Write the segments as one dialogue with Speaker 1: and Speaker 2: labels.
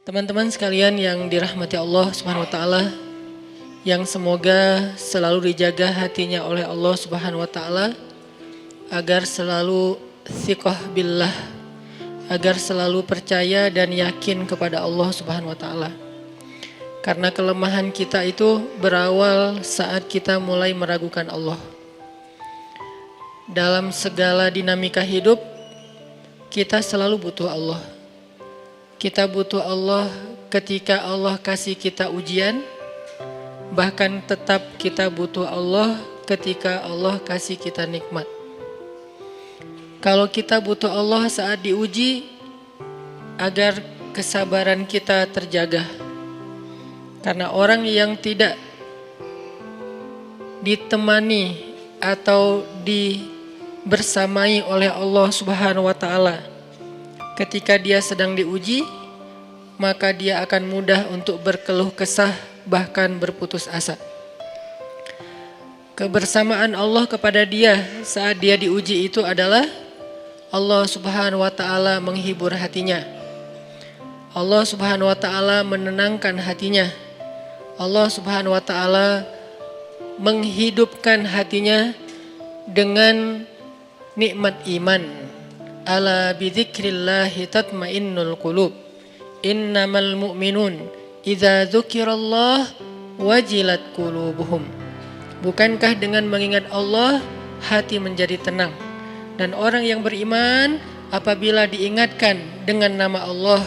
Speaker 1: Teman-teman sekalian yang dirahmati Allah Subhanahu wa taala, yang semoga selalu dijaga hatinya oleh Allah Subhanahu wa taala agar selalu thiqah billah, agar selalu percaya dan yakin kepada Allah Subhanahu wa taala. Karena kelemahan kita itu berawal saat kita mulai meragukan Allah. Dalam segala dinamika hidup, kita selalu butuh Allah. Kita butuh Allah ketika Allah kasih kita ujian, bahkan tetap kita butuh Allah ketika Allah kasih kita nikmat. Kalau kita butuh Allah saat diuji, agar kesabaran kita terjaga. Karena orang yang tidak ditemani atau dibersamai oleh Allah Subhanahu wa taala ketika dia sedang diuji, maka dia akan mudah untuk berkeluh kesah, bahkan berputus asa. Kebersamaan Allah kepada dia saat dia diuji itu adalah Allah Subhanahu wa taala menghibur hatinya. Allah Subhanahu wa taala menenangkan hatinya. Allah Subhanahu wa taala menghidupkan hatinya dengan nikmat iman. Ala bidzikrillahi tatmainnul qulub. Innamal mu'minun idza dzukirallah wajilat qulubuhum. Bukankah dengan mengingat Allah hati menjadi tenang? Dan orang yang beriman apabila diingatkan dengan nama Allah,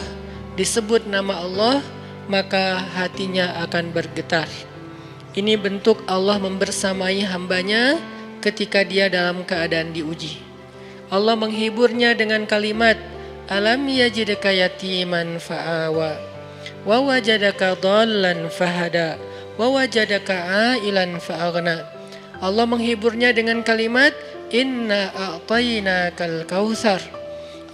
Speaker 1: disebut nama Allah, maka hatinya akan bergetar. Ini bentuk Allah membersamai hambanya ketika dia dalam keadaan diuji. Allah menghiburnya dengan kalimat alam yajidka yatiman fa'awa wa wajadaka dhallan fahada wa wajadaka ailan fa'aghna. Allah menghiburnya dengan kalimat inna a'tainakal kautsar.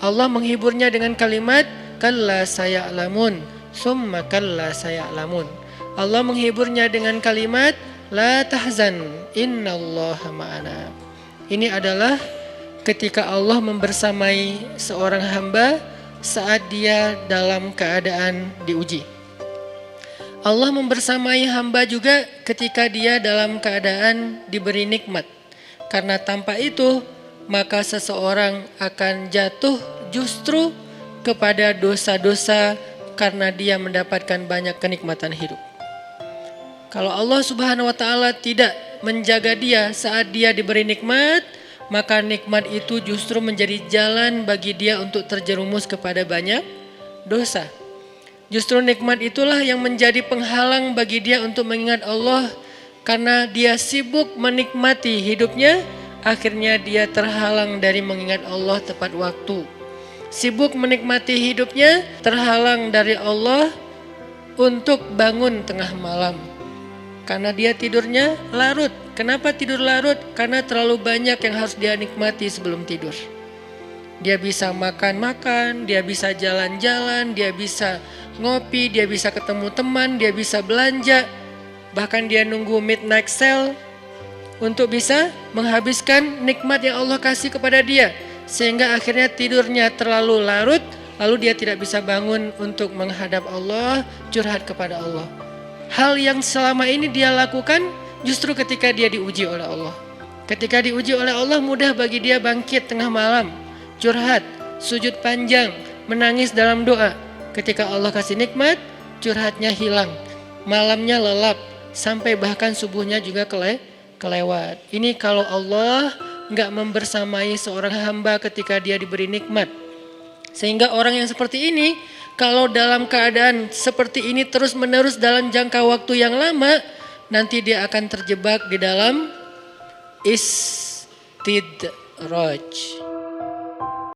Speaker 1: Allah menghiburnya dengan kalimat kalla saya'lamun summa kalla saya'lamun. Allah menghiburnya dengan kalimat la tahzan innallaha ma'ana. Ini adalah ketika Allah membersamai seorang hamba saat dia dalam keadaan diuji. Allah membersamai hamba juga ketika dia dalam keadaan diberi nikmat. Karena tanpa itu, maka seseorang akan jatuh justru kepada dosa-dosa karena dia mendapatkan banyak kenikmatan hidup. Kalau Allah Subhanahu wa taala tidak menjaga dia saat dia diberi nikmat, maka nikmat itu justru menjadi jalan bagi dia untuk terjerumus kepada banyak dosa. Justru nikmat itulah yang menjadi penghalang bagi dia untuk mengingat Allah. Karena dia sibuk menikmati hidupnya, akhirnya dia terhalang dari mengingat Allah tepat waktu. Sibuk menikmati hidupnya, terhalang dari Allah untuk bangun tengah malam. Karena dia tidurnya larut. Kenapa tidur larut? Karena terlalu banyak yang harus dia nikmati sebelum tidur. Dia bisa makan-makan, dia bisa jalan-jalan, dia bisa ngopi, dia bisa ketemu teman, dia bisa belanja. Bahkan dia nunggu midnight sale untuk bisa menghabiskan nikmat yang Allah kasih kepada dia. Sehingga akhirnya tidurnya terlalu larut, lalu dia tidak bisa bangun untuk menghadap Allah, curhat kepada Allah. Hal yang selama ini dia lakukan justru ketika dia diuji oleh Allah. Ketika diuji oleh Allah, mudah bagi dia bangkit tengah malam, curhat, sujud panjang, menangis dalam doa. Ketika Allah kasih nikmat, curhatnya hilang, malamnya lelap, sampai bahkan subuhnya juga kelewat. Ini kalau Allah gak membersamai seorang hamba ketika dia diberi nikmat. Sehingga orang yang seperti ini, kalau dalam keadaan seperti ini terus-menerus dalam jangka waktu yang lama, nanti dia akan terjebak di dalam istidraj.